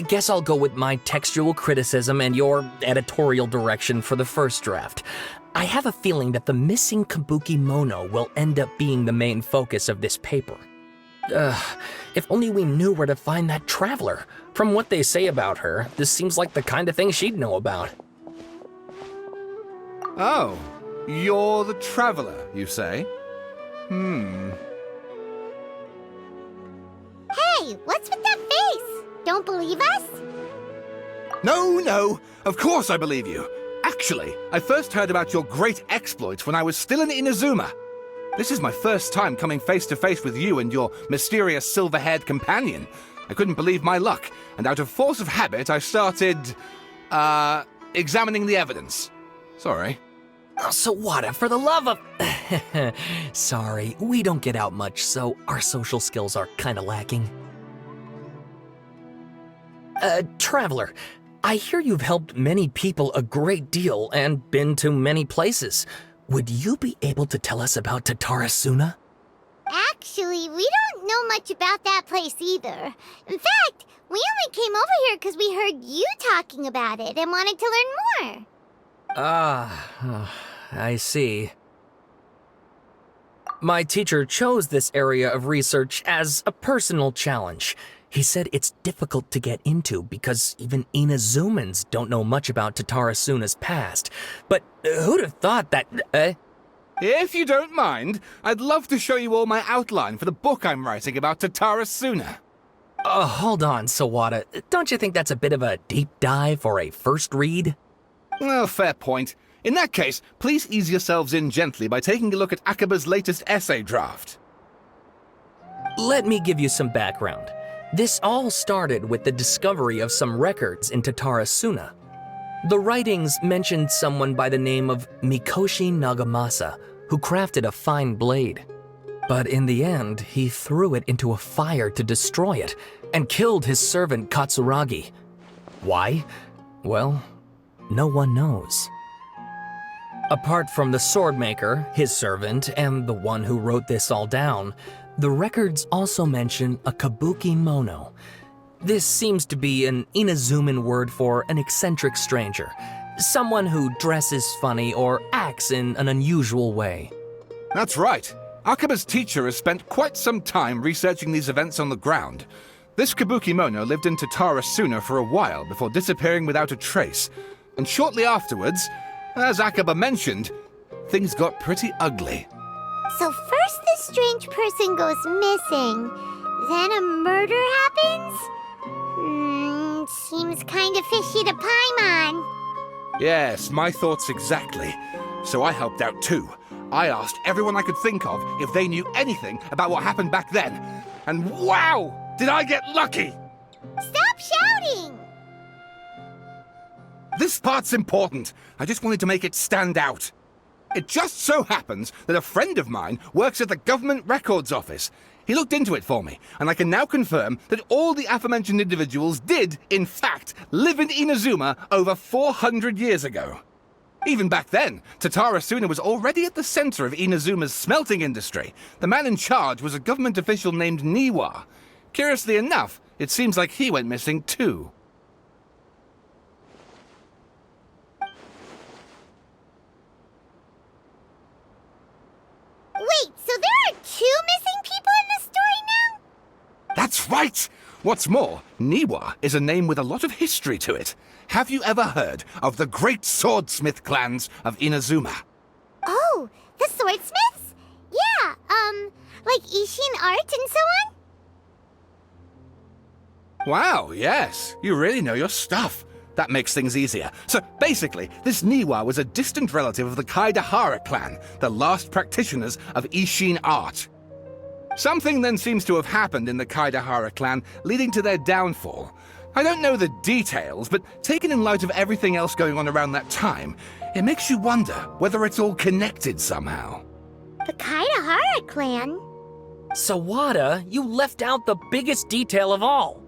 guess I'll go with my textual criticism and your editorial direction for the first draft. I have a feeling that the missing Kabuki Mono will end up being the main focus of this paper. If only we knew where to find that traveler. From what they say about her, this seems like the kind of thing she'd know about. Oh, you're the traveler, you say? Hey, what's with that face? Don't believe us? No, of course I believe you. Actually, I first heard about your great exploits when I was still in Inazuma. This is my first time coming face to face with you and your mysterious silver-haired companion. I couldn't believe my luck, and out of force of habit, I started, examining the evidence. Sorry. Oh, Sawada, for the love of... Sorry, we don't get out much, so our social skills are kinda lacking. Traveler, I hear you've helped many people a great deal and been to many places. Would you be able to tell us about Tatarasuna? Actually, we don't know much about that place either. In fact, we only came over here because we heard you talking about it and wanted to learn more. I see. My teacher chose this area of research as a personal challenge. He said it's difficult to get into because even Inazumans don't know much about Tatarasuna's past. But who'd have thought that... If you don't mind, I'd love to show you all my outline for the book I'm writing about Tatarasuna. Hold on, Sawada. Don't you think that's a bit of a deep dive for a first read? Well, fair point. In that case, please ease yourselves in gently by taking a look at Akaba's latest essay draft. Let me give you some background. This all started with the discovery of some records in Tatarasuna. The writings mentioned someone by the name of Mikoshi Nagamasa, who crafted a fine blade. But in the end, he threw it into a fire to destroy it, and killed his servant Katsuragi. Why? Well, no one knows. Apart from the swordmaker, his servant, and the one who wrote this all down, the records also mention a Kabuki Mono. This seems to be an Inazuman word for an eccentric stranger, someone who dresses funny or acts in an unusual way. That's right. Akaba's teacher has spent quite some time researching these events on the ground. This Kabuki Mono lived in Tatarasuna for a while before disappearing without a trace. And shortly afterwards, as Akaba mentioned, things got pretty ugly. So first this strange person goes missing, then a murder happens? Seems kind of fishy to Paimon. Yes, my thoughts exactly. So I helped out too. I asked everyone I could think of if they knew anything about what happened back then. And wow, did I get lucky! Stop shouting! This part's important. I just wanted to make it stand out. It just so happens that a friend of mine works at the Government Records Office. He looked into it for me, and I can now confirm that all the aforementioned individuals did, in fact, live in Inazuma over 400 years ago. Even back then, Tatarasuna was already at the center of Inazuma's smelting industry. The man in charge was a government official named Niwa. Curiously enough, it seems like he went missing too. Wait, so there are two missing people in this story now? That's right! What's more, Niwa is a name with a lot of history to it. Have you ever heard of the great swordsmith clans of Inazuma? Oh, the swordsmiths? Yeah, like Ishin art and so on? Wow, yes. You really know your stuff. That makes things easier. So basically, this Niwa was a distant relative of the Kaidahara clan, the last practitioners of Ishin art. Something then seems to have happened in the Kaidahara clan, leading to their downfall. I don't know the details, but taken in light of everything else going on around that time, it makes you wonder whether it's all connected somehow. The Kaidahara clan? Sawada, you left out the biggest detail of all.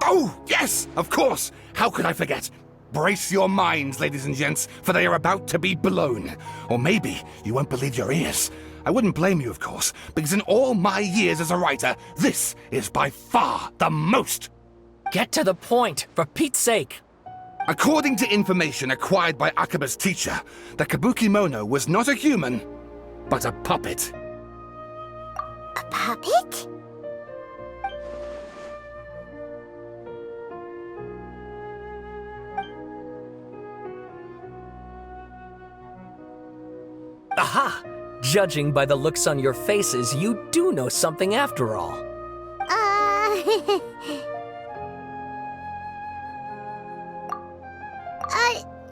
Oh, yes, of course. How could I forget? Brace your minds, ladies and gents, for they are about to be blown. Or maybe you won't believe your ears. I wouldn't blame you, of course, because in all my years as a writer, this is by far the most Get to the point, for Pete's sake. According to information acquired by Akaba's teacher, the Kabukimono was not a human, but a puppet. A puppet? Aha! Judging by the looks on your faces, you do know something after all.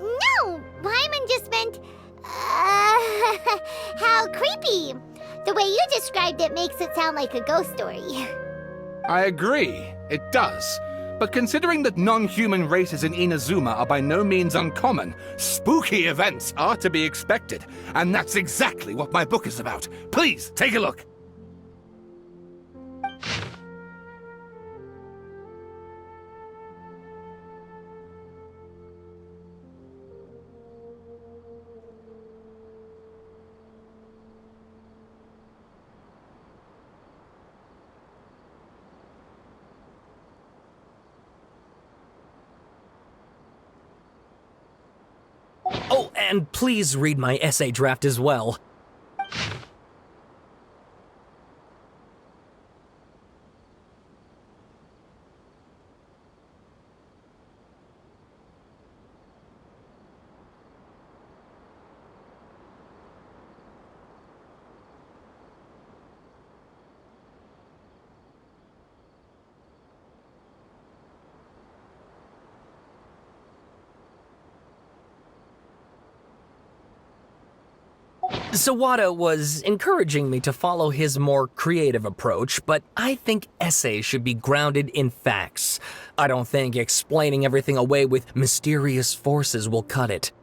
No! Wyman just meant, how creepy. The way you described it makes it sound like a ghost story. I agree, it does. But considering that non-human races in Inazuma are by no means uncommon, spooky events are to be expected. And that's exactly what my book is about. Please, take a look. Oh, and please read my essay draft as well. Sawada was encouraging me to follow his more creative approach, but I think essays should be grounded in facts. I don't think explaining everything away with mysterious forces will cut it.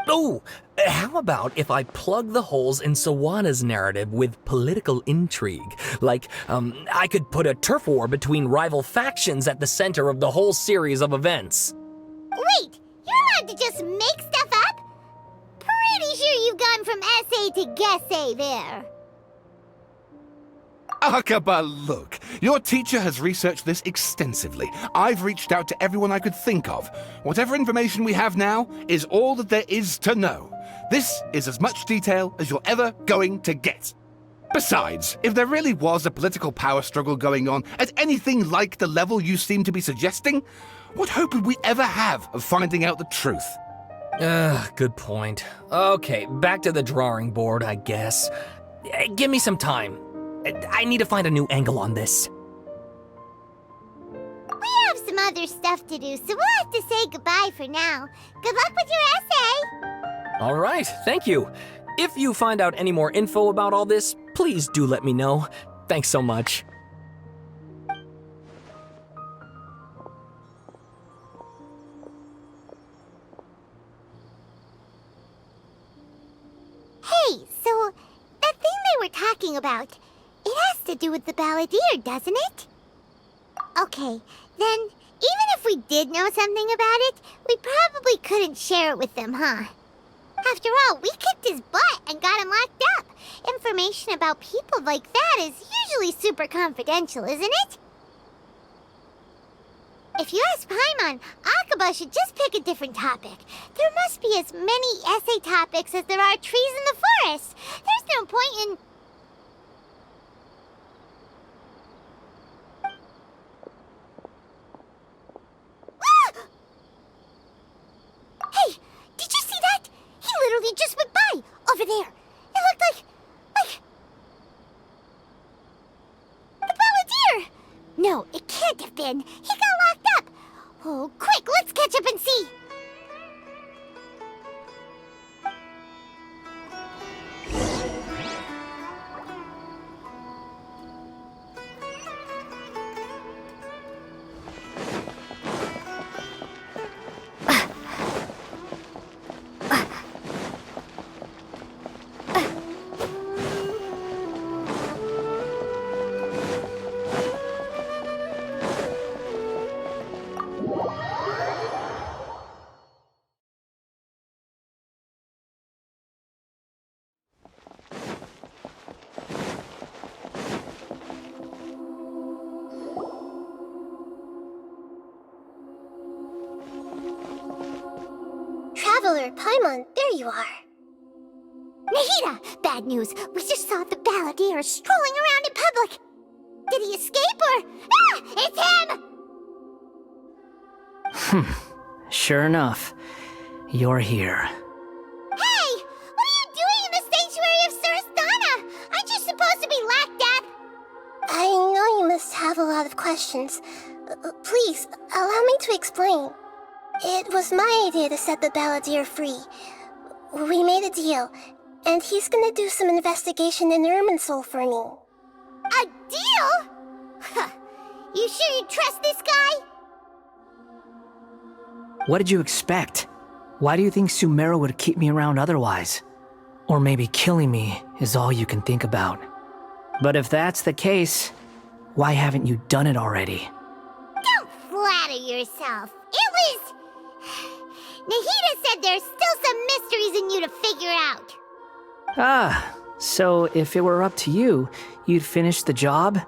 Oh, how about if I plug the holes in Sawada's narrative with political intrigue? Like, I could put a turf war between rival factions at the center of the whole series of events. Wait, you're allowed to just make stuff up? Pretty sure you've gone from essay to guessay there. Akaba, look. Your teacher has researched this extensively. I've reached out to everyone I could think of. Whatever information we have now is all that there is to know. This is as much detail as you're ever going to get. Besides, if there really was a political power struggle going on at anything like the level you seem to be suggesting, what hope would we ever have of finding out the truth? Good point. Okay, back to the drawing board, I guess. Give me some time. I need to find a new angle on this. We have some other stuff to do, so we'll have to say goodbye for now. Good luck with your essay! All right, thank you. If you find out any more info about all this, please do let me know. Thanks so much. Hey, so that thing they were talking about, it has to do with the balladeer, doesn't it? Okay, then even if we did know something about it, we probably couldn't share it with them, huh? After all, we kicked his butt and got him locked up. Information about people like that is usually super confidential, isn't it? If you ask Paimon, Akaba should just pick a different topic. There must be as many essay topics as there are trees in the forest. There's no point in... Hey, did you see that? He literally just went by, over there. It looked like... the balladeer! No, it can't have been. He got locked up. Oh, quick, let's catch up and see. Traveler, Paimon, there you are. Nahida! Bad news. We just saw the balladeer strolling around in public. Did he escape or... Ah! It's him! Sure enough, you're here. Hey! What are you doing in the sanctuary of Surastana? Aren't you supposed to be lacked up? I know you must have a lot of questions. Please, allow me to explain. It was my idea to set the balladeer free. We made a deal, and he's gonna do some investigation in Irminsul for me. A deal? Huh. You sure you trust this guy? What did you expect? Why do you think Sumeru would keep me around otherwise? Or maybe killing me is all you can think about. But if that's the case, why haven't you done it already? Don't flatter yourself. It was... Nahida said there's still some mysteries in you to figure out. Ah, so if it were up to you, you'd finish the job?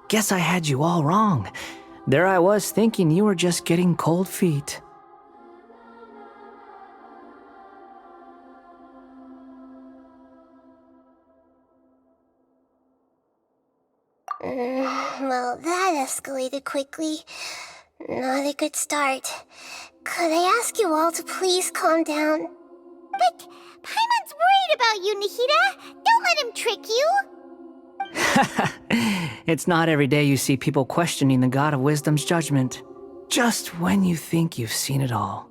Guess I had you all wrong. There I was thinking you were just getting cold feet. Well, that escalated quickly. Not a good start. Could I ask you all to please calm down? But Paimon's worried about you, Nahida. Don't let him trick you. It's not every day you see people questioning the God of Wisdom's judgment. Just when you think you've seen it all.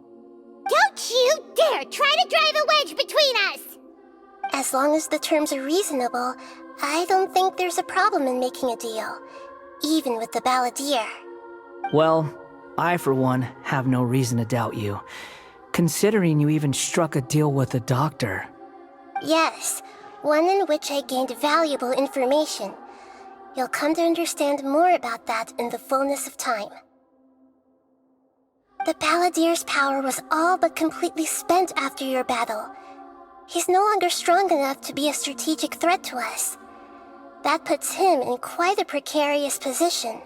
Don't you dare try to drive a wedge between us! As long as the terms are reasonable, I don't think there's a problem in making a deal. Even with the balladeer. Well, I for one have no reason to doubt you, considering you even struck a deal with the doctor. Yes, one in which I gained valuable information. You'll come to understand more about that in the fullness of time. The balladeer's power was all but completely spent after your battle. He's no longer strong enough to be a strategic threat to us. That puts him in quite a precarious position.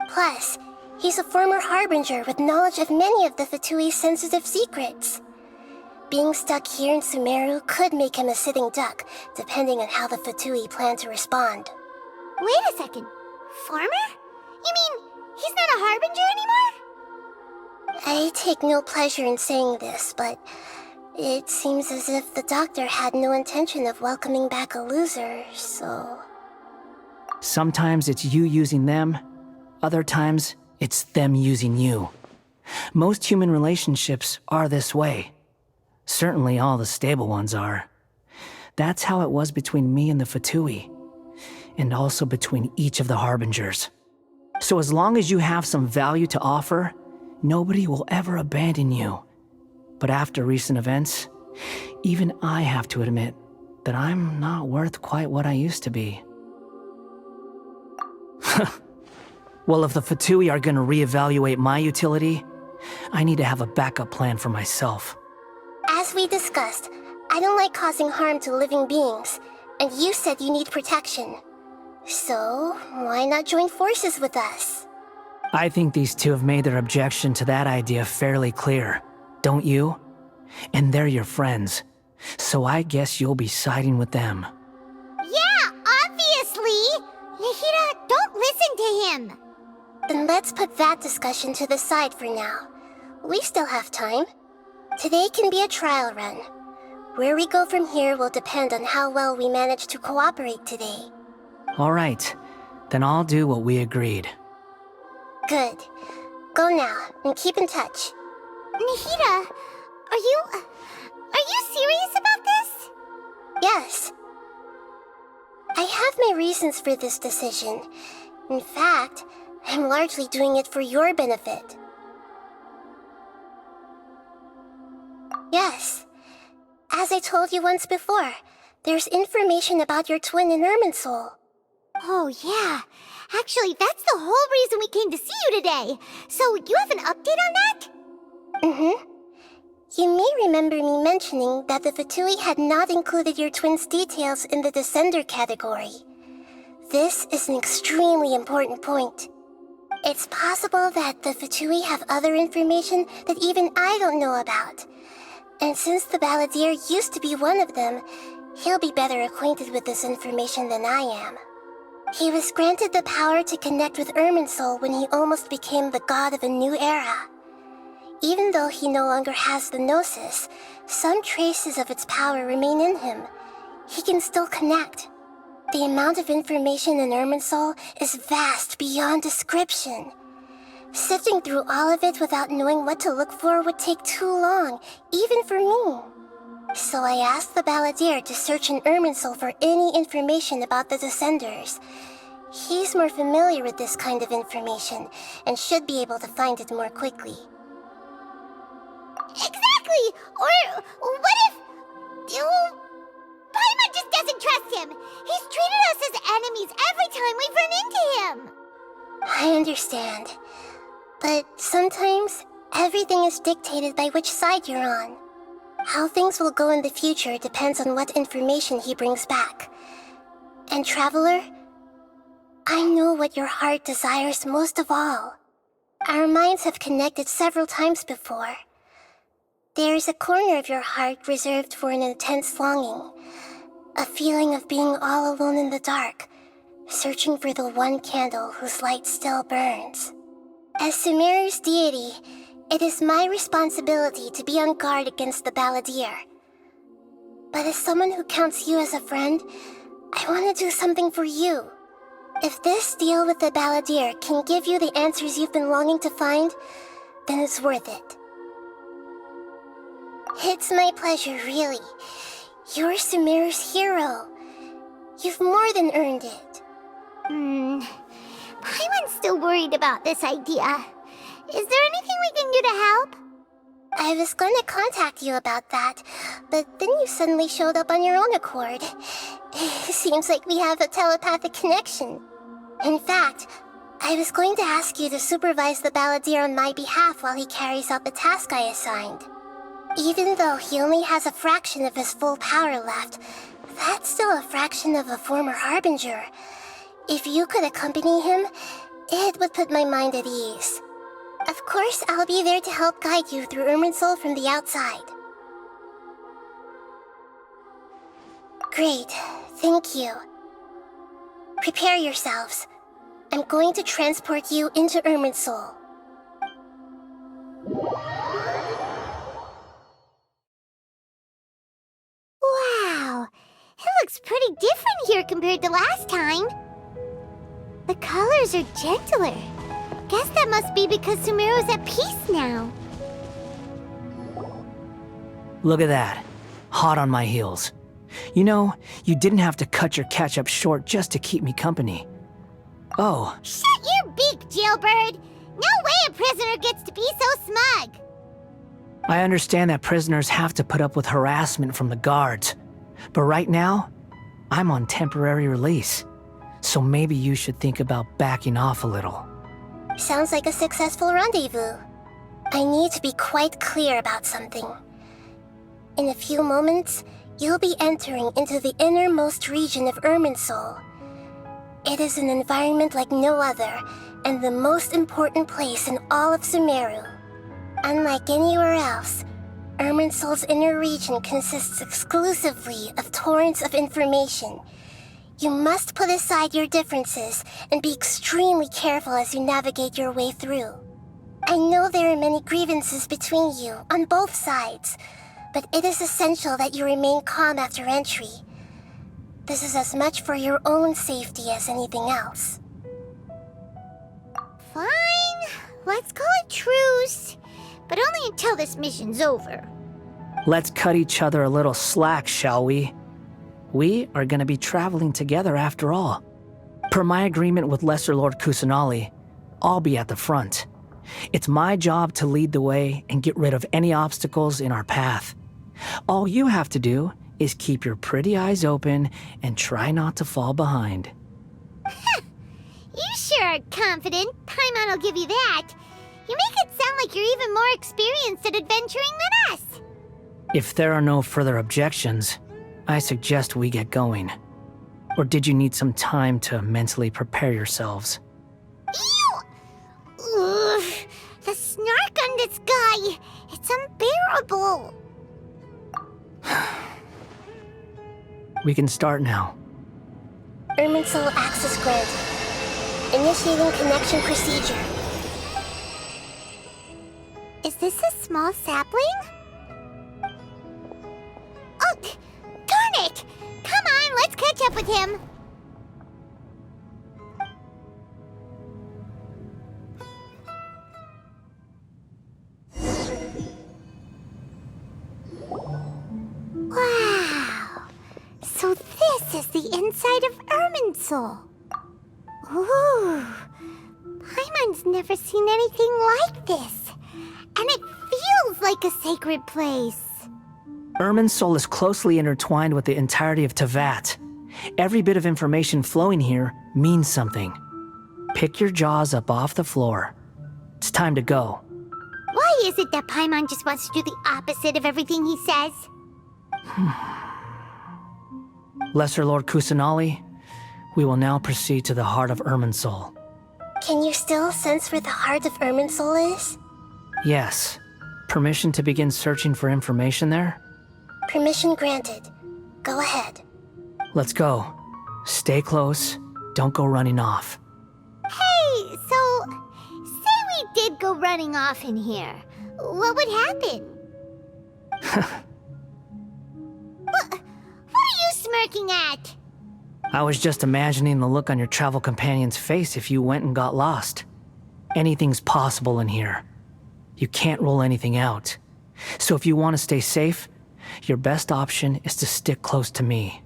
Plus, he's a former harbinger with knowledge of many of the Fatui's sensitive secrets. Being stuck here in Sumeru could make him a sitting duck, depending on how the Fatui plan to respond. Wait a second. Farmer? You mean he's not a harbinger anymore? I take no pleasure in saying this, but it seems as if the doctor had no intention of welcoming back a loser, so... Sometimes it's you using them, other times it's them using you. Most human relationships are this way. Certainly all the stable ones are. That's how it was between me and the Fatui, and also between each of the harbingers. So as long as you have some value to offer, nobody will ever abandon you. But after recent events, even I have to admit that I'm not worth quite what I used to be. Well, if the Fatui are gonna reevaluate my utility, I need to have a backup plan for myself. As we discussed, I don't like causing harm to living beings, and you said you need protection. So, why not join forces with us? I think these two have made their objection to that idea fairly clear, don't you? And they're your friends, so I guess you'll be siding with them. Yeah, obviously! Nahida, don't listen to him! Then let's put that discussion to the side for now. We still have time. Today can be a trial run. Where we go from here will depend on how well we manage to cooperate today. All right, then I'll do what we agreed. Good. Go now, and keep in touch. Nahida, are you serious about this? Yes. I have my reasons for this decision. In fact, I'm largely doing it for your benefit. Yes. As I told you once before, there's information about your twin in Irminsul. Oh, yeah. Actually, that's the whole reason we came to see you today. So, you have an update on that? Mm-hmm. You may remember me mentioning that the Fatui had not included your twin's details in the Descender category. This is an extremely important point. It's possible that the Fatui have other information that even I don't know about. And since the balladeer used to be one of them, he'll be better acquainted with this information than I am. He was granted the power to connect with Irminsul when he almost became the god of a new era. Even though he no longer has the Gnosis, some traces of its power remain in him. He can still connect. The amount of information in Irminsul is vast beyond description. Sifting through all of it without knowing what to look for would take too long, even for me. So I asked the balladeer to search in Irminsul for any information about the Descenders. He's more familiar with this kind of information and should be able to find it more quickly. Exactly! Or what if... Paimon just doesn't trust him! He's treated us as enemies every time we've run into him! I understand. But sometimes, everything is dictated by which side you're on. How things will go in the future depends on what information he brings back. And Traveler, I know what your heart desires most of all. Our minds have connected several times before. There is a corner of your heart reserved for an intense longing, a feeling of being all alone in the dark, searching for the one candle whose light still burns. As Sumeru's deity, it is my responsibility to be on guard against the balladeer. But as someone who counts you as a friend, I want to do something for you. If this deal with the balladeer can give you the answers you've been longing to find, then it's worth it. It's my pleasure, really. You're Sumeru's hero. You've more than earned it. Paimon's still worried about this idea. Is there anything we can do to help? I was going to contact you about that, but then you suddenly showed up on your own accord. Seems like we have a telepathic connection. In fact, I was going to ask you to supervise the balladeer on my behalf while he carries out the task I assigned. Even though he only has a fraction of his full power left, that's still a fraction of a former Harbinger. If you could accompany him, it would put my mind at ease. Of course, I'll be there to help guide you through Irminsul from the outside. Great, thank you. Prepare yourselves. I'm going to transport you into Irminsul. Wow, it looks pretty different here compared to last time. The colors are gentler. Guess that must be because Sumeru's at peace now. Look at that. Hot on my heels. You know, you didn't have to cut your catch-up short just to keep me company. Oh. Shut your beak, jailbird! No way a prisoner gets to be so smug! I understand that prisoners have to put up with harassment from the guards. But right now, I'm on temporary release. So maybe you should think about backing off a little. Sounds like a successful rendezvous. I need to be quite clear about something. In a few moments, you'll be entering into the innermost region of Irminsul. It is an environment like no other, and the most important place in all of Sumeru. Unlike anywhere else, Irminsul's inner region consists exclusively of torrents of information. You must put aside your differences and be extremely careful as you navigate your way through. I know there are many grievances between you on both sides, but it is essential that you remain calm after entry. This is as much for your own safety as anything else. Fine, let's call it truce. But only until this mission's over. Let's cut each other a little slack, shall we? We are going to be traveling together after all. Per my agreement with Lesser Lord Kusanali, I'll be at the front. It's my job to lead the way and get rid of any obstacles in our path. All you have to do is keep your pretty eyes open and try not to fall behind. You sure are confident. Paimon will give you that. You make it sound like you're even more experienced at adventuring than us. If there are no further objections, I suggest we get going. Or did you need some time to mentally prepare yourselves? Ew! Ugh, the snark on this guy. It's unbearable. We can start now. Irminsul access granted. Initiating connection procedure. Is this a small sapling? Oh, darn it! Come on, let's catch up with him. Wow! So this is the inside of Irminsul. Ooh! Paimon's never seen anything like this. And it feels like a sacred place. Irminsul is closely intertwined with the entirety of Teyvat. Every bit of information flowing here means something. Pick your jaws up off the floor. It's time to go. Why is it that Paimon just wants to do the opposite of everything he says? Lesser Lord Kusanali, we will now proceed to the heart of Irminsul. Can you still sense where the heart of Irminsul is? Yes. Permission to begin searching for information there? Permission granted. Go ahead. Let's go. Stay close. Don't go running off. Hey, so say we did go running off in here. What would happen? What are you smirking at? I was just imagining the look on your travel companion's face if you went and got lost. Anything's possible in here. You can't rule anything out. So if you want to stay safe, your best option is to stick close to me.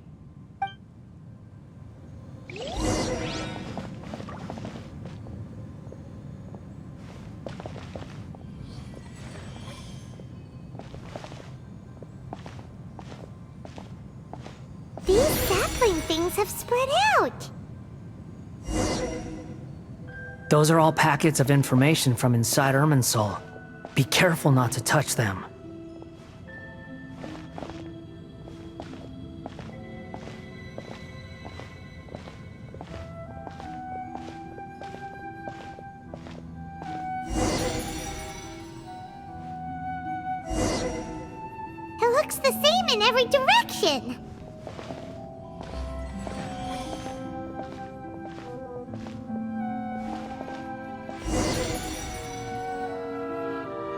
These sapling things have spread out. Those are all packets of information from inside Irminsul. Be careful not to touch them. It looks the same in every direction.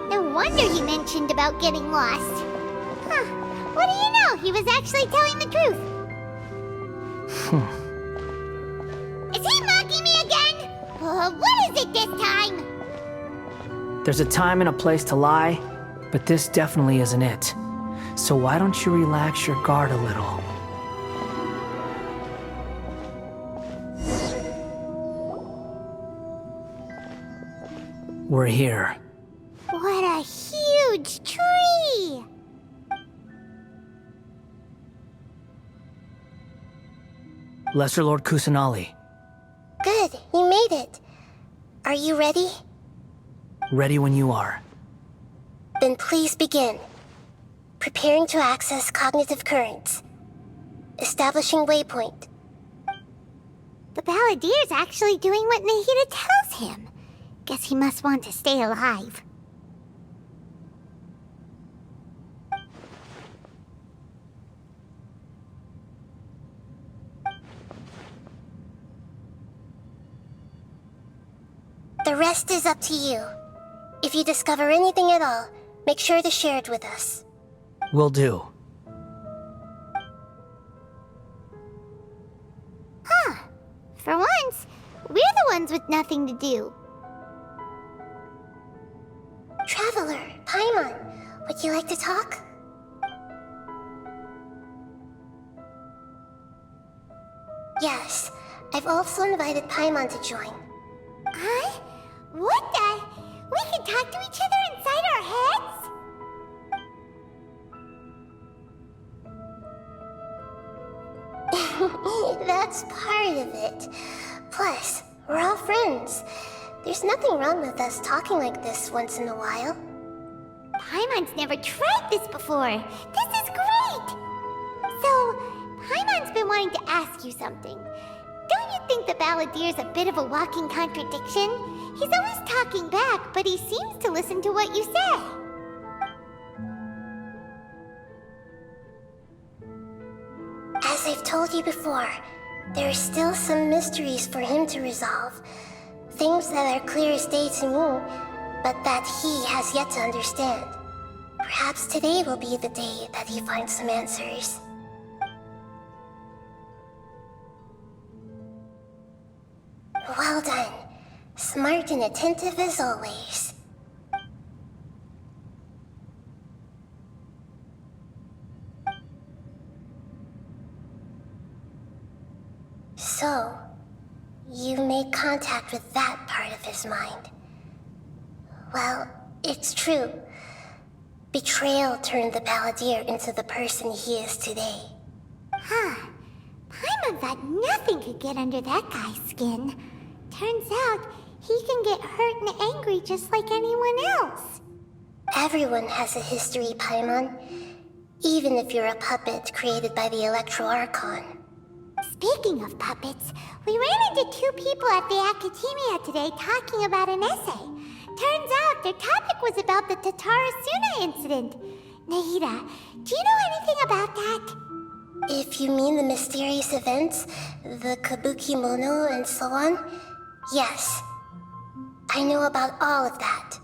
No wonder he mentioned about getting lost. Huh. What do you know? He was actually telling the truth. Is he mocking me again? What is it this time? There's a time and a place to lie, but this definitely isn't it. So why don't you relax your guard a little? We're here. What a huge tree! Lesser Lord Kusanali, Good, you made it. Are you ready? ready when you are. Then please begin. Preparing to access cognitive currents. Establishing waypoint. The Balladier's actually doing what Nahida tells him. Guess he must want to stay alive. The rest is up to you. If you discover anything at all, make sure to share it with us. Will do. For once, we're the ones with nothing to do. Traveler, Paimon, would you like to talk? Yes, I've also invited Paimon to join. Huh? What the? We can talk to each other inside our heads? That's part of it. Plus, we're all friends. There's nothing wrong with us talking like this once in a while. Paimon's never tried this before. This is great! So, Paimon's been wanting to ask you something. Don't you think the Balladier's a bit of a walking contradiction? He's always talking back, but he seems to listen to what you say. As I've told you before, there are still some mysteries for him to resolve. Things that are clear as day to me, but that he has yet to understand. Perhaps today will be the day that he finds some answers. Well done. Smart and attentive as always. So, you made contact with that part of his mind. Well, it's true. Betrayal turned the Balladeer into the person he is today. Huh. Paimon thought nothing could get under that guy's skin. Turns out, he can get hurt and angry just like anyone else. Everyone has a history, Paimon. Even if you're a puppet created by the Electro Archon. Speaking of puppets, we ran into two people at the Academia today talking about an essay. Turns out their topic was about the Tatarasuna incident. Nahida, do you know anything about that? If you mean the mysterious events, the Kabuki Mono and so on, yes. I know about all of that.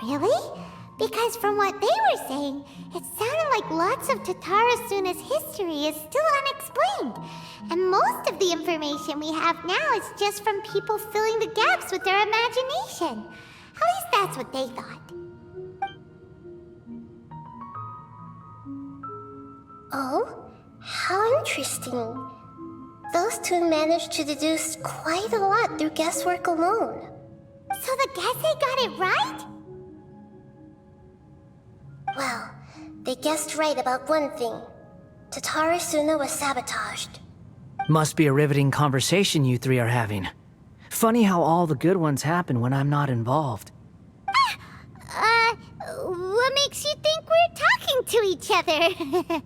Really? Because from what they were saying, it sounded like lots of Tatarasuna's history is still unexplained. And most of the information we have now is just from people filling the gaps with their imagination. At least that's what they thought. Oh? How interesting. Those two managed to deduce quite a lot through guesswork alone. So the Gesse got it right? Well, they guessed right about one thing. Tatarasuna was sabotaged. Must be a riveting conversation you three are having. Funny how all the good ones happen when I'm not involved. What makes you think we're talking to each other?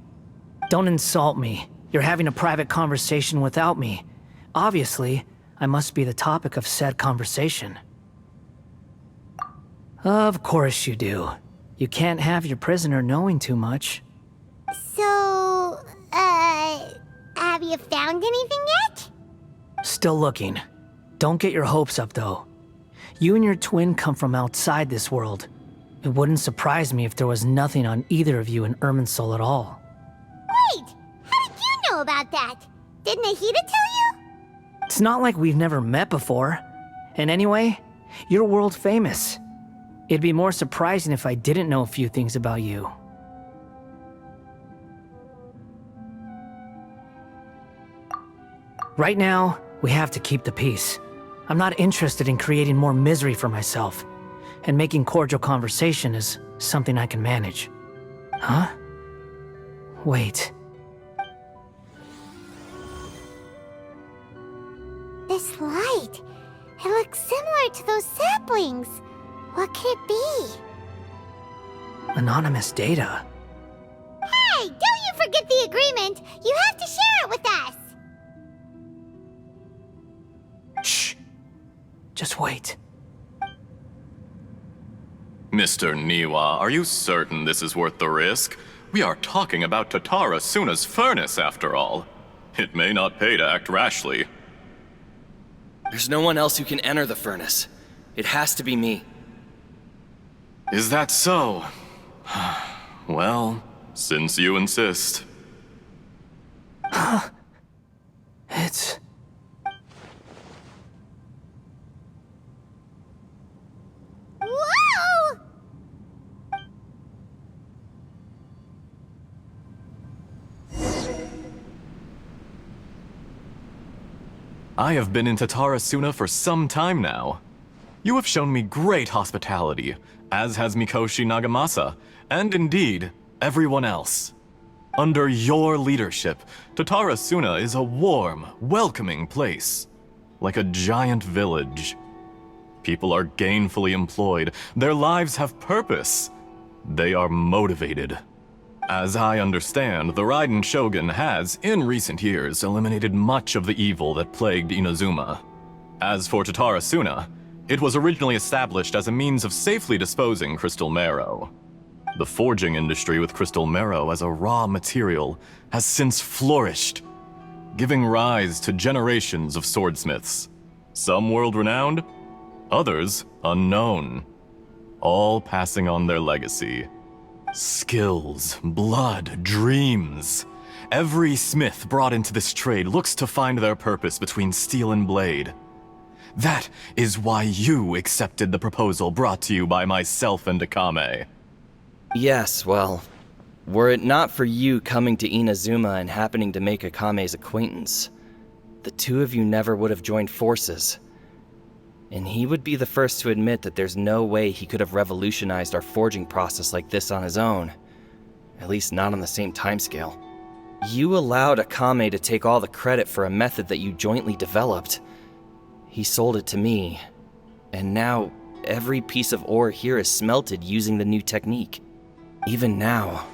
Don't insult me. You're having a private conversation without me. Obviously, I must be the topic of said conversation. Of course you do. You can't have your prisoner knowing too much. So, have you found anything yet? Still looking. Don't get your hopes up, though. You and your twin come from outside this world. It wouldn't surprise me if there was nothing on either of you in Irminsul at all. Wait! How did you know about that? Did Nahida tell you? It's not like we've never met before. And anyway, you're world famous. It'd be more surprising if I didn't know a few things about you. Right now, we have to keep the peace. I'm not interested in creating more misery for myself. And making cordial conversation is something I can manage. Huh? Wait. This light. It looks similar to those saplings. What could it be? Anonymous data. Hey, don't you forget the agreement! You have to share it with us! Shh. Just wait. Mr. Niwa, are you certain this is worth the risk? We are talking about Tatarasuna's furnace, after all. It may not pay to act rashly. There's no one else who can enter the furnace. It has to be me. Is that so? Well, since you insist. It's... Whoa! I have been in Tatarasuna for some time now. You have shown me great hospitality, as has Mikoshi Nagamasa, and indeed, everyone else. Under your leadership, Tatarasuna is a warm, welcoming place. Like a giant village. People are gainfully employed, their lives have purpose. They are motivated. As I understand, the Raiden Shogun has, in recent years, eliminated much of the evil that plagued Inazuma. As for Tatarasuna, it was originally established as a means of safely disposing crystal marrow. The forging industry with crystal marrow as a raw material has since flourished, giving rise to generations of swordsmiths. Some world-renowned, others unknown, all passing on their legacy. Skills, blood, dreams. Every smith brought into this trade looks to find their purpose between steel and blade. That is why you accepted the proposal brought to you by myself and Akame. Yes, well, were it not for you coming to Inazuma and happening to make Akame's acquaintance, the two of you never would have joined forces. And he would be the first to admit that there's no way he could have revolutionized our forging process like this on his own. At least not on the same timescale. You allowed Akame to take all the credit for a method that you jointly developed. He sold it to me, and now every piece of ore here is smelted using the new technique. Even now,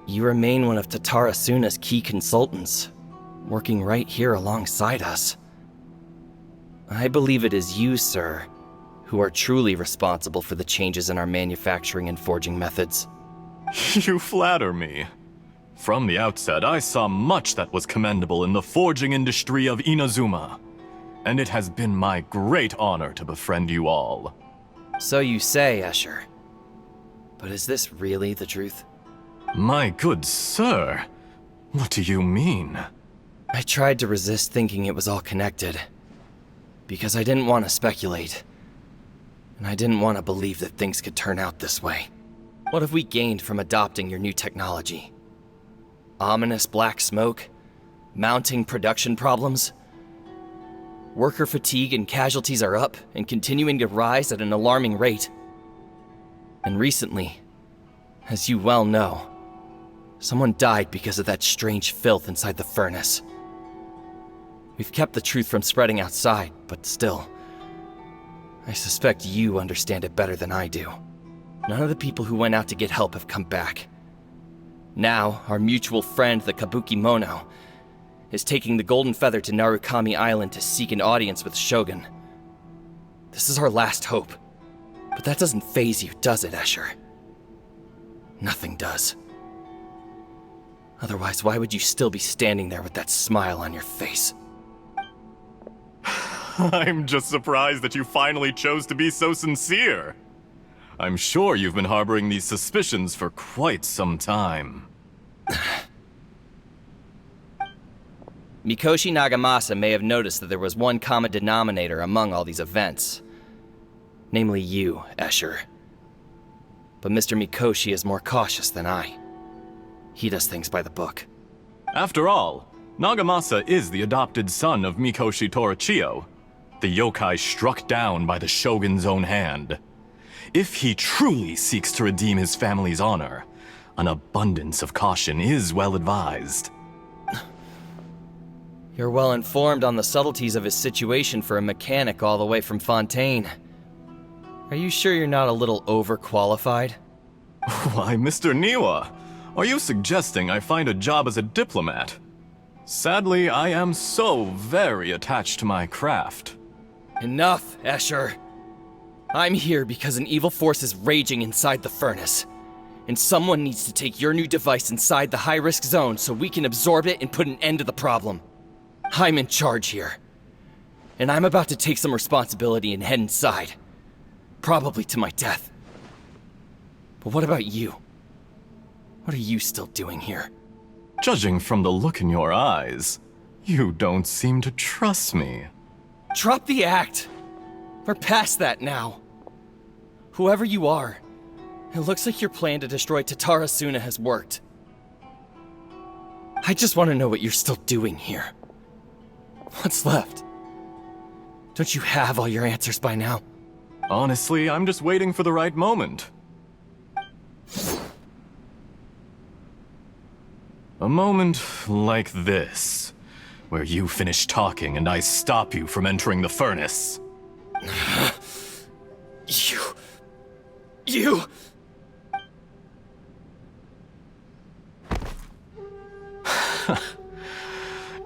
you remain one of Tatara Suna's key consultants, working right here alongside us. I believe it is you, sir, who are truly responsible for the changes in our manufacturing and forging methods. You flatter me. From the outset, I saw much that was commendable in the forging industry of Inazuma. And it has been my great honor to befriend you all. So you say, Escher. But is this really the truth? My good sir, what do you mean? I tried to resist thinking it was all connected. Because I didn't want to speculate. And I didn't want to believe that things could turn out this way. What have we gained from adopting your new technology? Ominous black smoke? Mounting production problems? Worker fatigue and casualties are up and continuing to rise at an alarming rate. And recently, as you well know, someone died because of that strange filth inside the furnace. We've kept the truth from spreading outside, but still, I suspect you understand it better than I do. None of the people who went out to get help have come back. Now, our mutual friend, the Kabuki Mono, is taking the Golden Feather to Narukami Island to seek an audience with Shogun. This is our last hope. But that doesn't faze you, does it, Escher? Nothing does. Otherwise, why would you still be standing there with that smile on your face? I'm just surprised that you finally chose to be so sincere. I'm sure you've been harboring these suspicions for quite some time. Mikoshi Nagamasa may have noticed that there was one common denominator among all these events. Namely you, Escher. But Mr. Mikoshi is more cautious than I. He does things by the book. After all, Nagamasa is the adopted son of Mikoshi Torachiyo, the yokai struck down by the Shogun's own hand. If he truly seeks to redeem his family's honor, an abundance of caution is well advised. You're well informed on the subtleties of his situation for a mechanic all the way from Fontaine. Are you sure you're not a little overqualified? Why, Mr. Niwa, are you suggesting I find a job as a diplomat? Sadly, I am so very attached to my craft. Enough, Escher. I'm here because an evil force is raging inside the furnace. And someone needs to take your new device inside the high-risk zone so we can absorb it and put an end to the problem. I'm in charge here. And I'm about to take some responsibility and head inside. Probably to my death. But what about you? What are you still doing here? Judging from the look in your eyes, you don't seem to trust me. Drop the act! We're past that now. Whoever you are, it looks like your plan to destroy Tatara Suna has worked. I just want to know what you're still doing here. What's left? Don't you have all your answers by now? Honestly, I'm just waiting for the right moment. A moment like this, where you finish talking and I stop you from entering the furnace. You...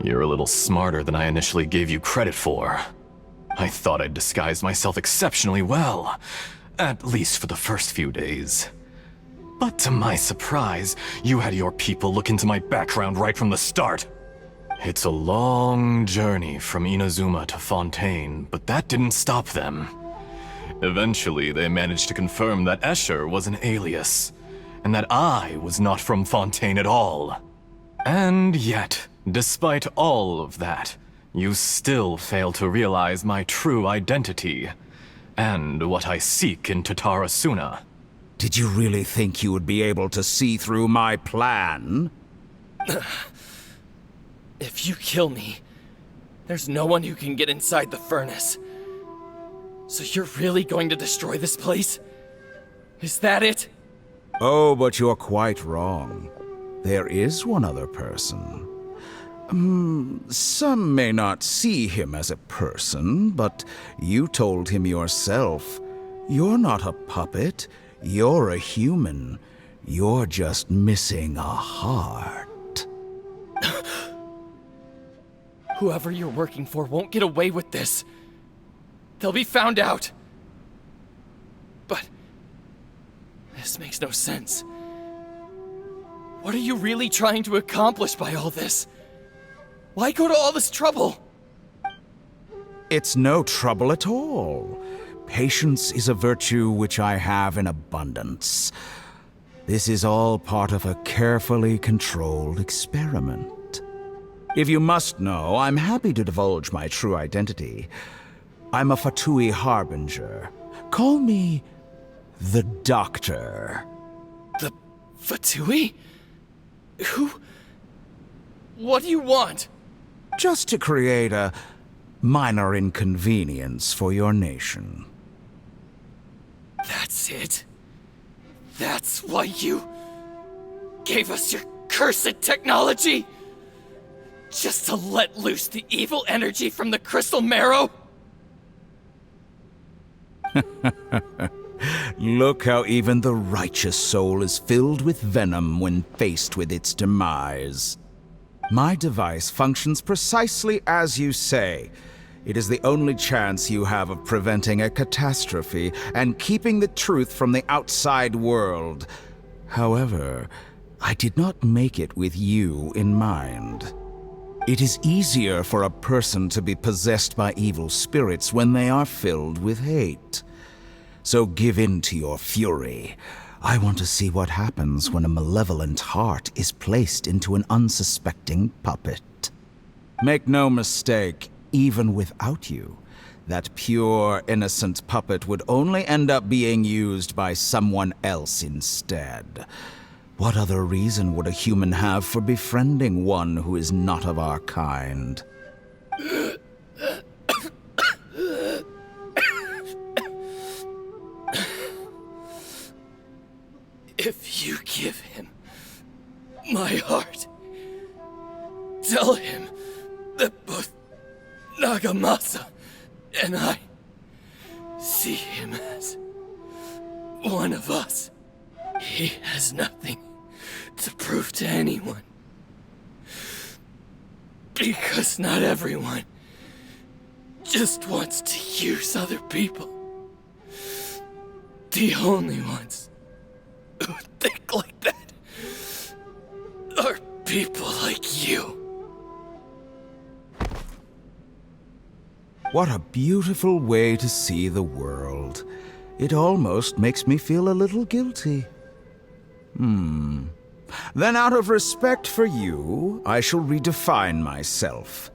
You're a little smarter than I initially gave you credit for. I thought I'd disguised myself exceptionally well, at least for the first few days. But to my surprise, you had your people look into my background right from the start. It's a long journey from Inazuma to Fontaine, but that didn't stop them. Eventually, they managed to confirm that Escher was an alias, and that I was not from Fontaine at all. And yet, despite all of that, you still fail to realize my true identity, and what I seek in Tatarasuna. Did you really think you would be able to see through my plan? If you kill me, there's no one who can get inside the furnace. So you're really going to destroy this place? Is that it? Oh, but you're quite wrong. There is one other person. Some may not see him as a person, but you told him yourself. You're not a puppet. You're a human. You're just missing a heart. Whoever you're working for won't get away with this. They'll be found out. But this makes no sense. What are you really trying to accomplish by all this? Why go to all this trouble? It's no trouble at all. Patience is a virtue which I have in abundance. This is all part of a carefully controlled experiment. If you must know, I'm happy to divulge my true identity. I'm a Fatui Harbinger. Call me the Doctor. The Fatui? Who? What do you want? Just to create a minor inconvenience for your nation. That's it? That's why you gave us your cursed technology? Just to let loose the evil energy from the crystal marrow? Look how even the righteous soul is filled with venom when faced with its demise. My device functions precisely as you say. It is the only chance you have of preventing a catastrophe and keeping the truth from the outside world. However, I did not make it with you in mind. It is easier for a person to be possessed by evil spirits when they are filled with hate. So give in to your fury. I want to see what happens when a malevolent heart is placed into an unsuspecting puppet. Make no mistake, even without you, that pure, innocent puppet would only end up being used by someone else instead. What other reason would a human have for befriending one who is not of our kind? If you give him my heart, tell him that both Nagamasa and I see him as one of us. He has nothing to prove to anyone. Because not everyone just wants to use other people. The only ones who think like that are people like you. What a beautiful way to see the world. It almost makes me feel a little guilty. Then out of respect for you, I shall redefine myself.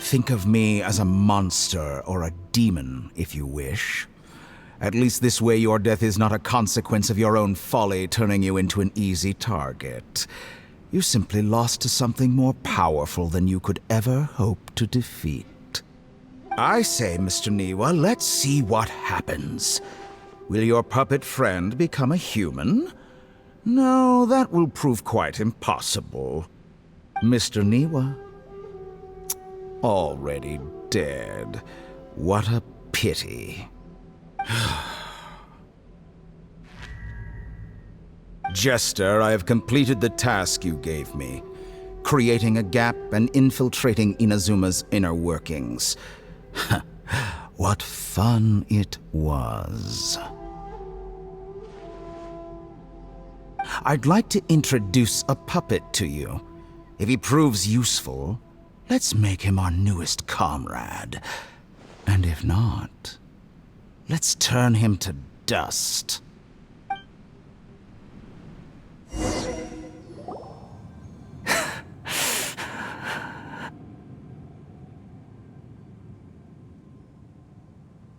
Think of me as a monster or a demon, if you wish. At least this way your death is not a consequence of your own folly turning you into an easy target. You simply lost to something more powerful than you could ever hope to defeat. I say, Mr. Niwa, let's see what happens. Will your puppet friend become a human? No, that will prove quite impossible. Mr. Niwa? Already dead. What a pity. Jester, I have completed the task you gave me. Creating a gap and infiltrating Inazuma's inner workings. What fun it was. I'd like to introduce a puppet to you. If he proves useful, Let's make him our newest comrade. And if not, let's turn him to dust.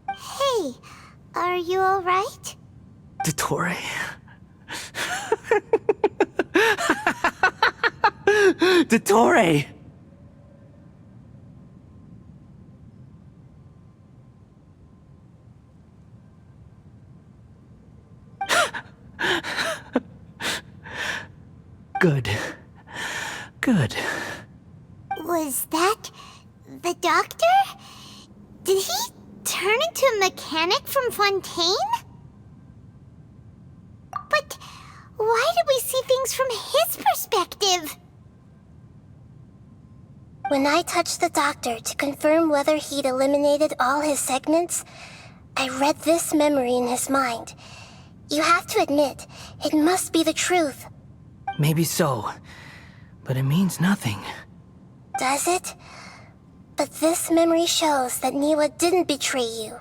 Hey, are you alright? Dottore. Dottore! Good. Good. Was that the doctor? Did he turn into a mechanic from Fontaine? But why did we see things from his perspective? When I touched the doctor to confirm whether he'd eliminated all his segments, I read this memory in his mind. You have to admit, it must be the truth. Maybe so, but it means nothing. Does it? But this memory shows that Niwa didn't betray you.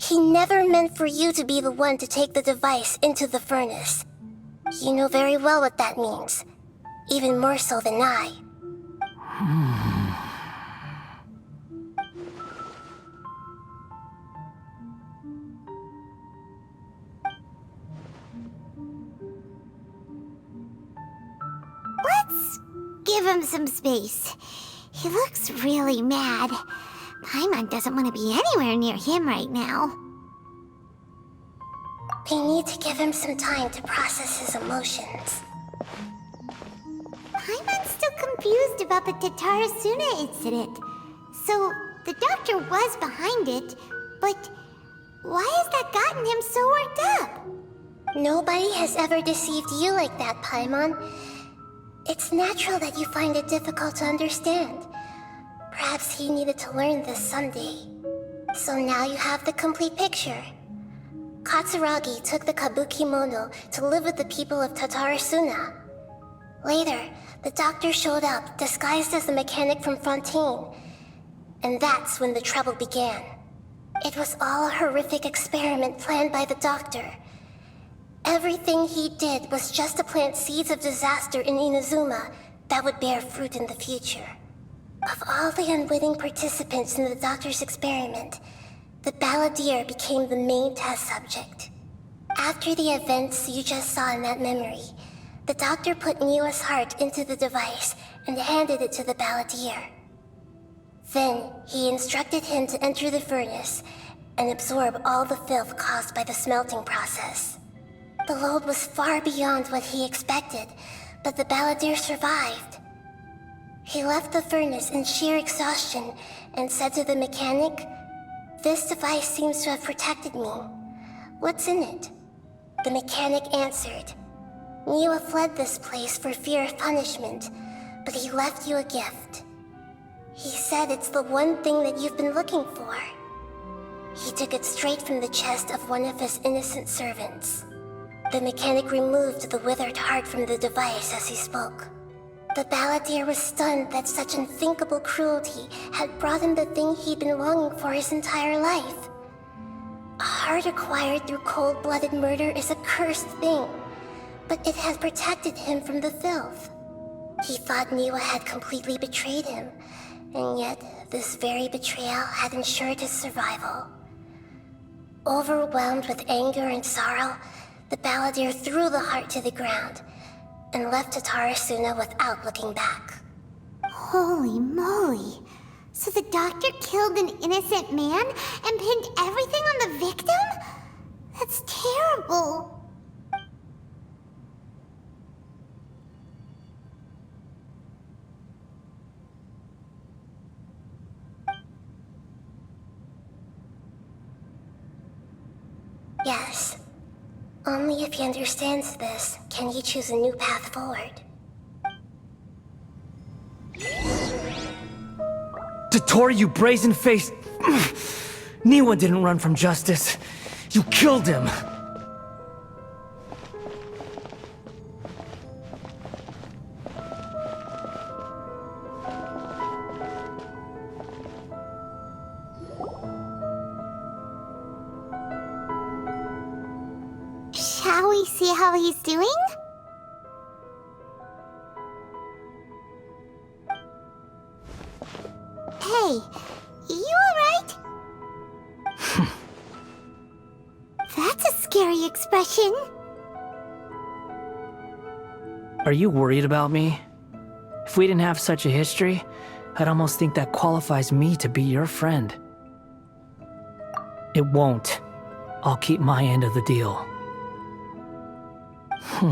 He never meant for you to be the one to take the device into the furnace. You know very well what that means. Even more so than I. Let's give him some space. He looks really mad. Paimon doesn't want to be anywhere near him right now. We need to give him some time to process his emotions. Paimon's still confused about the Tatarasuna incident. So, the doctor was behind it, but why has that gotten him so worked up? Nobody has ever deceived you like that, Paimon. It's natural that you find it difficult to understand. Perhaps he needed to learn this someday. So now you have the complete picture. Katsuragi took the kabuki mono to live with the people of Tatarasuna. Later, the doctor showed up disguised as the mechanic from Fontaine. And that's when the trouble began. It was all a horrific experiment planned by the doctor. Everything he did was just to plant seeds of disaster in Inazuma that would bear fruit in the future. Of all the unwitting participants in the doctor's experiment, the balladeer became the main test subject. After the events you just saw in that memory, the doctor put Niwa's heart into the device and handed it to the balladeer. Then, he instructed him to enter the furnace and absorb all the filth caused by the smelting process. The load was far beyond what he expected, but the balladeer survived. He left the furnace in sheer exhaustion and said to the mechanic, "This device seems to have protected me. What's in it?" The mechanic answered, "Niwa fled this place for fear of punishment, but he left you a gift. He said it's the one thing that you've been looking for." He took it straight from the chest of one of his innocent servants. The mechanic removed the withered heart from the device as he spoke. The balladeer was stunned that such unthinkable cruelty had brought him the thing he'd been longing for his entire life. A heart acquired through cold-blooded murder is a cursed thing, but it had protected him from the filth. He thought Niwa had completely betrayed him, and yet this very betrayal had ensured his survival. Overwhelmed with anger and sorrow, the balladeer threw the heart to the ground and left Tatarasuna without looking back. Holy moly. So the doctor killed an innocent man and pinned everything on the victim? That's terrible. Yes. Only if he understands this can he choose a new path forward. Dottore, you brazen-faced... Niwa didn't run from justice. You killed him. Shall we see how he's doing? Hey, you alright? That's a scary expression. Are you worried about me? If we didn't have such a history, I'd almost think that qualifies me to be your friend. It won't. I'll keep my end of the deal. Hey,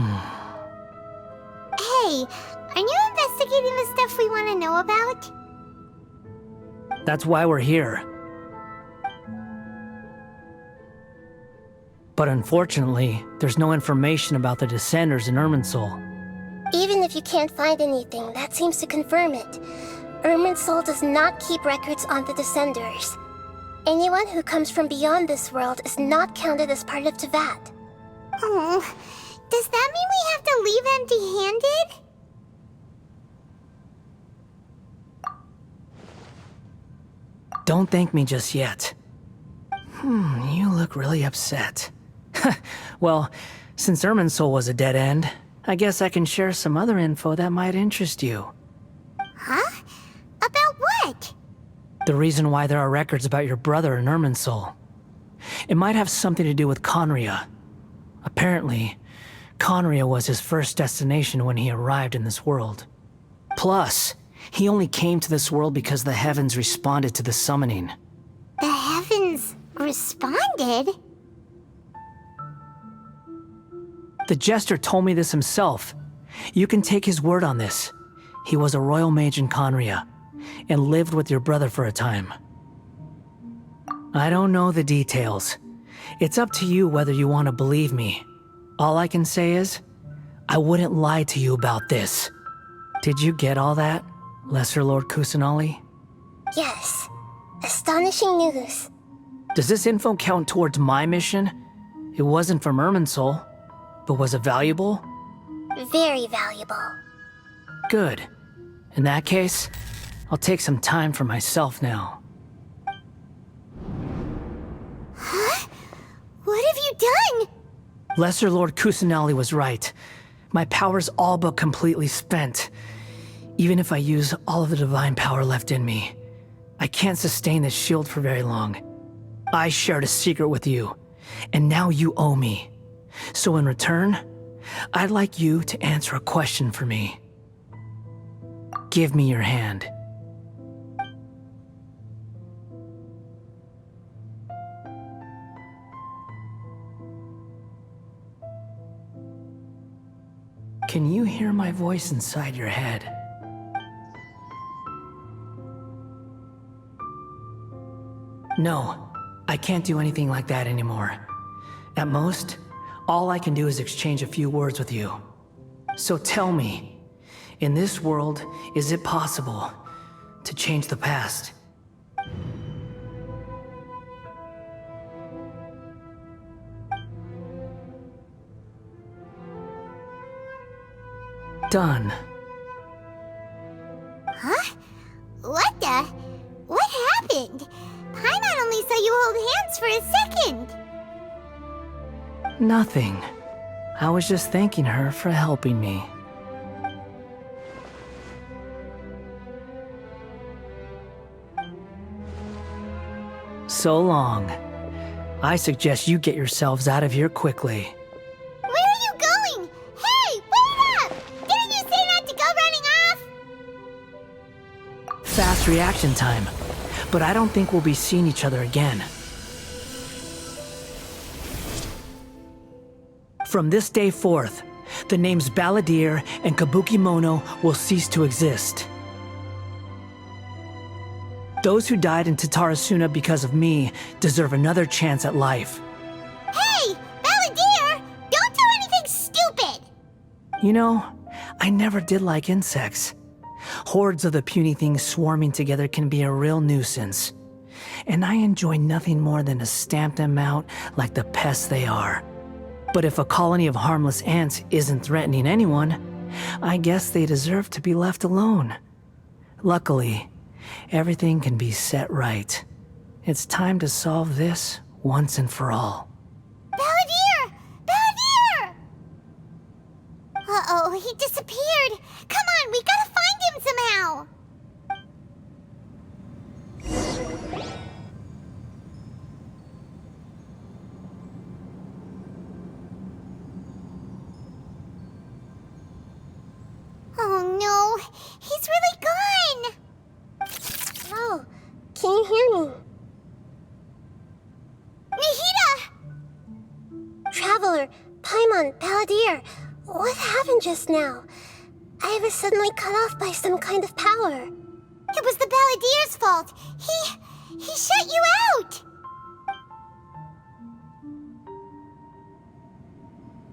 are you investigating the stuff we want to know about? That's why we're here. But unfortunately, there's no information about the Descenders in Irminsul. Even if you can't find anything, that seems to confirm it. Irminsul does not keep records on the Descenders. Anyone who comes from beyond this world is not counted as part of Tevat. Oh, does that mean we have to leave empty-handed? Don't thank me just yet. You look really upset. Well, since Irminsul was a dead end, I guess I can share some other info that might interest you. Huh? About what? The reason why there are records about your brother in Irminsul. It might have something to do with Conria. Apparently, Conria was his first destination when he arrived in this world. Plus, he only came to this world because the heavens responded to the summoning. The heavens responded? The Jester told me this himself. You can take his word on this. He was a royal mage in Conria, and lived with your brother for a time. I don't know the details. It's up to you whether you want to believe me. All I can say is, I wouldn't lie to you about this. Did you get all that, Lesser Lord Kusanali? Yes. Astonishing news. Does this info count towards my mission? It wasn't from Irminsul, but was it valuable? Very valuable. Good. In that case, I'll take some time for myself now. Huh? What have you done? Lesser Lord Kusanali was right. My power's all but completely spent. Even if I use all of the divine power left in me, I can't sustain this shield for very long. I shared a secret with you, and now you owe me. So in return, I'd like you to answer a question for me. Give me your hand. Can you hear my voice inside your head? No, I can't do anything like that anymore. At most, all I can do is exchange a few words with you. So tell me, in this world, is it possible to change the past? Done. Huh? What the? What happened? Paimon only saw you hold hands for a second. Nothing. I was just thanking her for helping me. So long. I suggest you get yourselves out of here quickly. Where are you going? Hey, wait up! Didn't you say not to go running off? Fast reaction time. But I don't think we'll be seeing each other again. From this day forth, the names Balladeer and Kabukimono will cease to exist. Those who died in Tatarasuna because of me deserve another chance at life. Hey, Balladeer! Don't do anything stupid! You know, I never did like insects. Hordes of the puny things swarming together can be a real nuisance. And I enjoy nothing more than to stamp them out like the pests they are. But if a colony of harmless ants isn't threatening anyone, I guess they deserve to be left alone. Luckily, everything can be set right. It's time to solve this once and for all. Balladeer! Balladeer! Uh-oh, he disappeared. Come on, we gotta find him somehow. Oh no, he's really gone. Oh, can you hear me? Nahida! Traveler, Paimon, Palladir, what happened just now? I was suddenly cut off by some kind of power. It was the Balladeer's fault. He shut you out.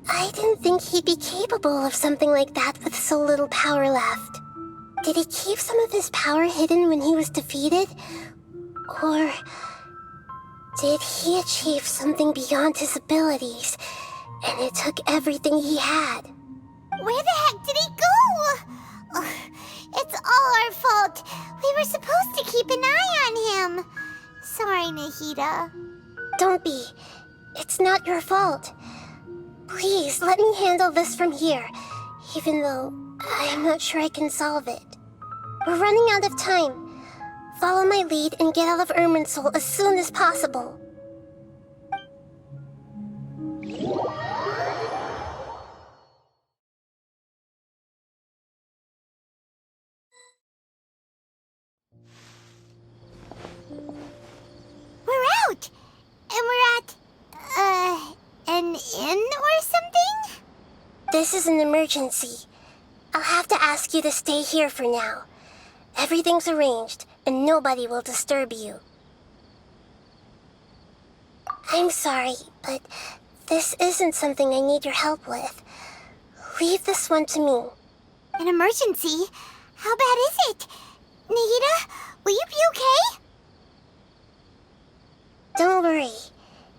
I didn't think he'd be capable of something like that with so little power left. Did he keep some of his power hidden when he was defeated? Or did he achieve something beyond his abilities, and it took everything he had? Where the heck did he go? Ugh, it's all our fault. We were supposed to keep an eye on him. Sorry, Nahida. Don't be. It's not your fault. Please, let me handle this from here, even though I'm not sure I can solve it. We're running out of time. Follow my lead and get out of Irminsul as soon as possible. We're out! And we're at, an inn or something? This is an emergency. I'll have to ask you to stay here for now. Everything's arranged, and nobody will disturb you. I'm sorry, but this isn't something I need your help with. Leave this one to me. An emergency? How bad is it? Nahida, will you be okay? Don't worry.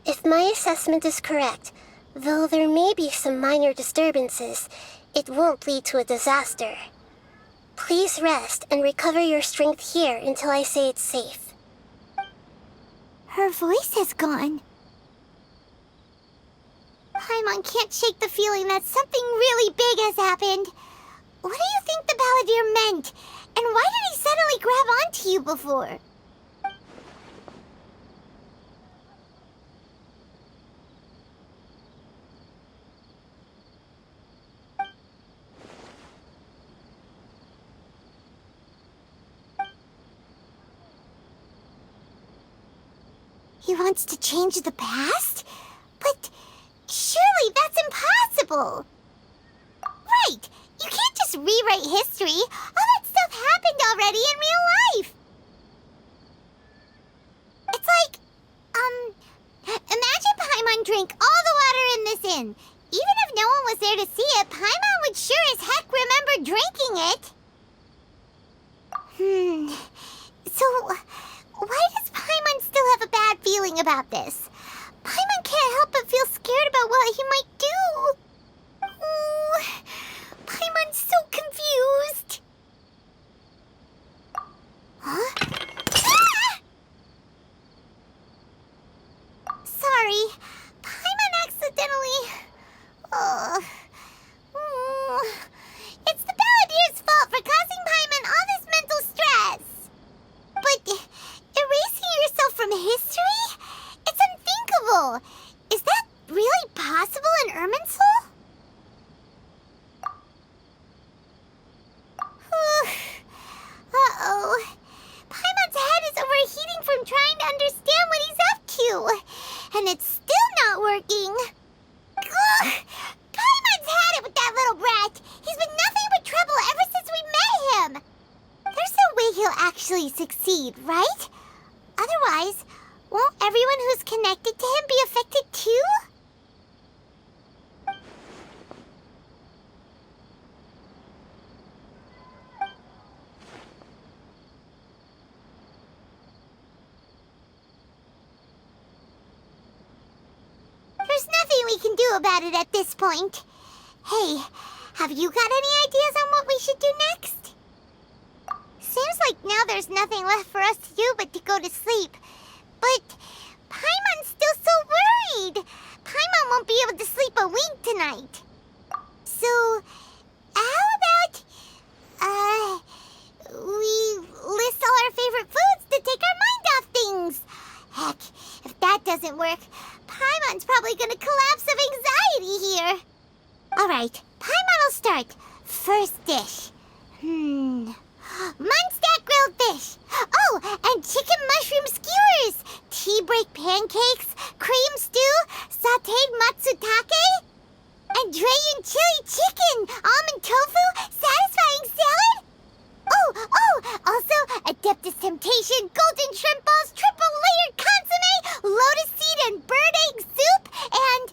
If my assessment is correct, though there may be some minor disturbances, it won't lead to a disaster. Please rest and recover your strength here until I say it's safe. Her voice has gone. Paimon can't shake the feeling that something really big has happened. What do you think the Balladeer meant? And why did he suddenly grab onto you before? He wants to change the past? But surely that's impossible! Right! You can't just rewrite history! All that stuff happened already in real life! It's like, imagine Paimon drank all the water in this inn. Even if no one was there to see it, Paimon would sure as heck remember drinking it. So, why does Paimon still have a bad feeling about this? Paimon can't help but feel scared about what he might do. Ooh, Paimon's so confused. Huh? Ah! Sorry, Paimon accidentally... It's the Balladeer's fault for causing Paimon all this mental stress. But erasing yourself from history? It's unthinkable. Is that really possible in Irminsul? Uh-oh. Paimon's head is overheating from trying to understand what he's up to. And it's still not working. Ugh. Paimon's had it with that little brat. He's been nothing but trouble ever since we met him. There's no way he'll actually succeed, right? Otherwise, won't everyone who's connected to him be affected too? There's nothing we can do about it at this point. Hey, have you got any ideas on what we should do next? Seems like now there's nothing left for us to do but to go to sleep. But Paimon's still so worried. Paimon won't be able to sleep a wink tonight. So, our favorite foods to take our mind off things. Heck, if that doesn't work, Paimon's probably gonna collapse of anxiety here. Alright, Paimon will start. First dish. Munstack grilled fish. Oh, and chicken mushroom skewers. Tea break pancakes, cream stew, sauteed matsutake, and Dragon chili chicken, almond tofu, satisfying salad. Oh, also Adeptus Temptation, golden shrimp balls, triple layered consomme, lotus seed and bird egg soup, and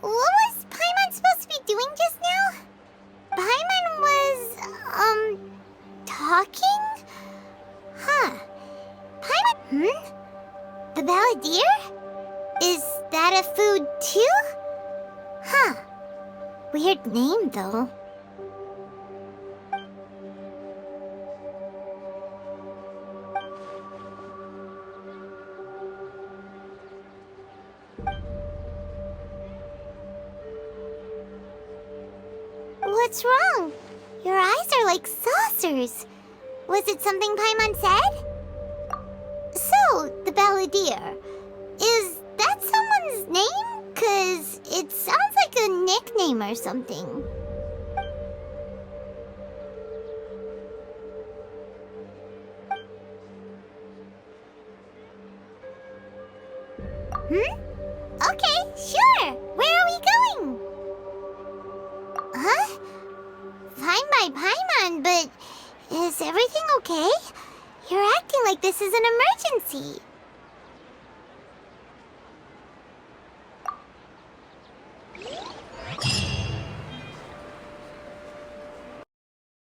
what was Paimon supposed to be doing just now? Paimon was, talking? Huh. Paimon, The balladeer? Is that a food too? Huh. Weird name, though. What's wrong? Your eyes are like saucers. Was it something Paimon said? So, the balladeer. Is that someone's name? 'Cause it sounds like a nickname or something. Okay, sure. Where are we going? Huh? Fine by Paimon, but is everything okay? You're acting like this is an emergency.